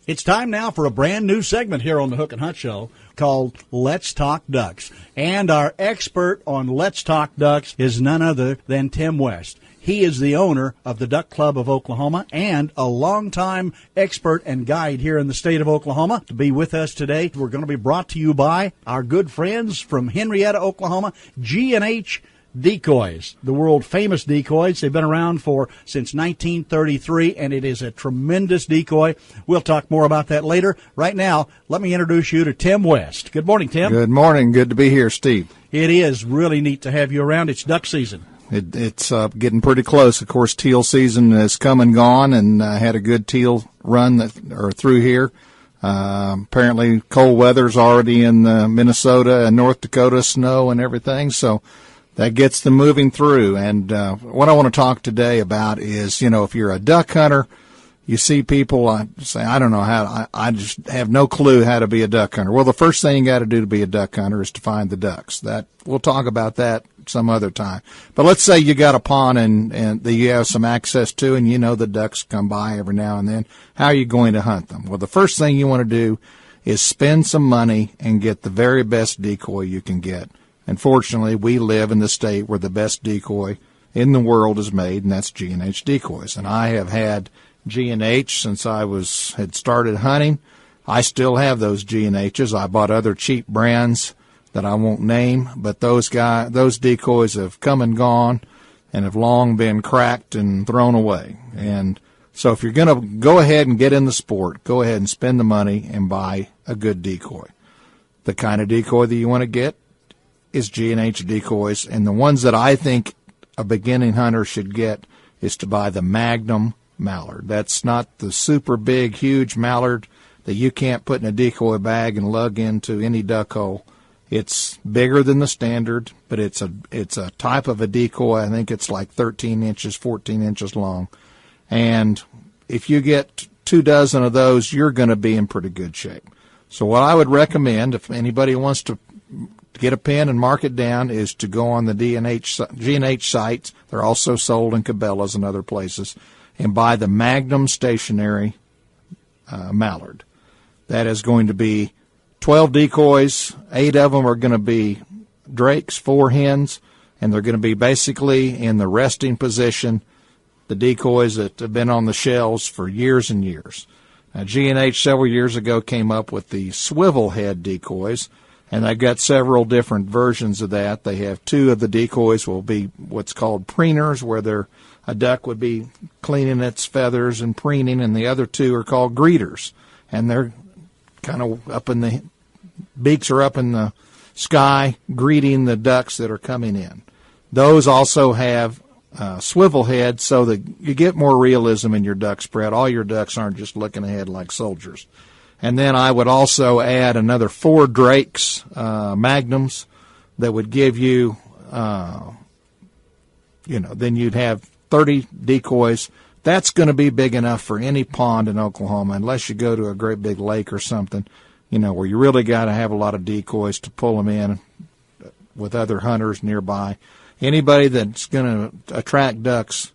It's time now for a brand new segment here on the Hook and Hunt Show called Let's Talk Ducks. And our expert on Let's Talk Ducks is none other than Tim West. He is the owner of the Duck Club of Oklahoma and a longtime expert and guide here in the state of Oklahoma. To be with us today, we're going to be brought to you by our good friends from Henrietta, Oklahoma, G&H Decoys, the world-famous decoys. They've been around since 1933, and it is a tremendous decoy. We'll talk more about that later. Right now, let me introduce you to Tim West. Good morning, Tim. Good morning. Good to be here, Steve. It is really neat to have you around. It's duck season. It's getting pretty close. Of course, teal season has come and gone, and I had a good teal run through here. Apparently, cold weather's already in Minnesota and North Dakota, snow and everything, so that gets them moving through. And what I want to talk today about is, if you're a duck hunter, you see people say, I don't know I just have no clue how to be a duck hunter. Well, the first thing you got to do to be a duck hunter is to find the ducks. We'll talk about that some other time. But let's say you got a pond and that you have some access to, and the ducks come by every now and then. How are you going to hunt them? Well, the first thing you want to do is spend some money and get the very best decoy you can get. Unfortunately, we live in the state where the best decoy in the world is made, and that's G&H Decoys. And I have had G&H since I had started hunting. I still have those G&Hs. I bought other cheap brands that I won't name, but those decoys have come and gone and have long been cracked and thrown away. And so if you're going to go ahead and get in the sport, go ahead and spend the money and buy a good decoy. The kind of decoy that you want to get is G&H Decoys, and the ones that I think a beginning hunter should get is to buy the Magnum mallard. That's not the super big, huge mallard that you can't put in a decoy bag and lug into any duck hole. It's bigger than the standard, but it's a type of a decoy. I think it's like 13 inches, 14 inches long. And if you get 24 of those, you're going to be in pretty good shape. So what I would recommend, if anybody wants to get a pen and mark it down, is to go on the G&H sites. They're also sold in Cabela's and other places, and buy the Magnum stationary mallard. That is going to be 12 decoys. 8 of them are going to be drakes, 4 hens, and they're going to be basically in the resting position, the decoys that have been on the shelves for years and years. Now, G&H several years ago came up with the swivel head decoys, and they've got several different versions of that. They have 2 of the decoys will be what's called preeners, where a duck would be cleaning its feathers and preening, and the other 2 are called greeters. And they're kind of beaks are up in the sky, greeting the ducks that are coming in. Those also have swivel heads, so that you get more realism in your duck spread. All your ducks aren't just looking ahead like soldiers. And then I would also add another 4 drakes, magnums, that would give you, then you'd have 30 decoys. That's going to be big enough for any pond in Oklahoma, unless you go to a great big lake or something, where you really got to have a lot of decoys to pull them in with other hunters nearby. Anybody that's going to attract ducks,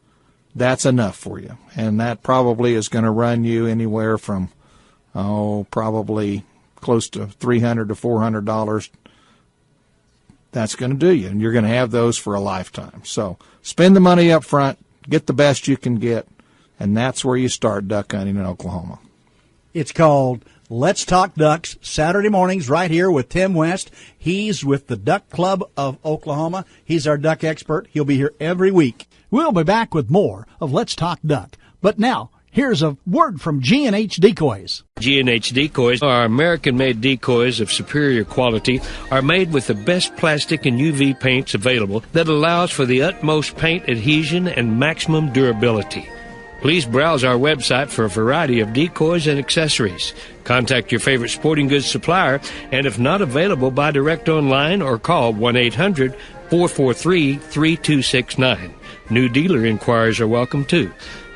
that's enough for you. And that probably is going to run you anywhere from probably close to $300 to $400. That's going to do you, and you're going to have those for a lifetime. So spend the money up front, get the best you can get, and that's where you start duck hunting in Oklahoma. It's called Let's Talk Ducks, Saturday mornings right here with Tim West. He's with the Duck Club of Oklahoma. He's our duck expert. He'll be here every week. We'll be back with more of Let's Talk Duck. But now, here's a word from G&H Decoys. G&H Decoys are American-made decoys of superior quality, are made with the best plastic and UV paints available that allows for the utmost paint adhesion and maximum durability. Please browse our website for a variety of decoys and accessories. Contact your favorite sporting goods supplier, and if not available, buy direct online or call 1-800-443-3269. New dealer inquiries are welcome, too.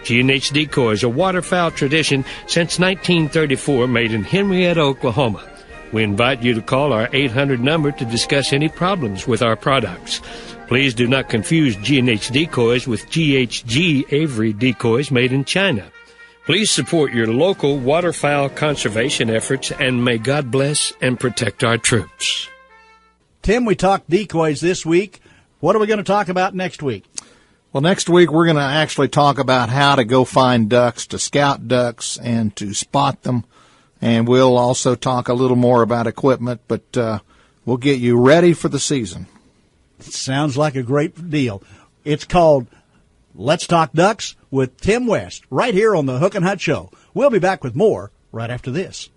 G&H Decoys, a waterfowl tradition since 1934, made in Henrietta, Oklahoma. We invite you to call our 800 number to discuss any problems with our products. Please do not confuse G&H Decoys with GHG Avery Decoys made in China. Please support your local waterfowl conservation efforts, and may God bless and protect our troops. Tim, we talked decoys this week. What are we going to talk about next week? Well, next week we're going to actually talk about how to go find ducks, to scout ducks, and to spot them. And we'll also talk a little more about equipment, but we'll get you ready for the season. Sounds like a great deal. It's called Let's Talk Ducks with Tim West, right here on the Hook and Hunt Show. We'll be back with more right after this.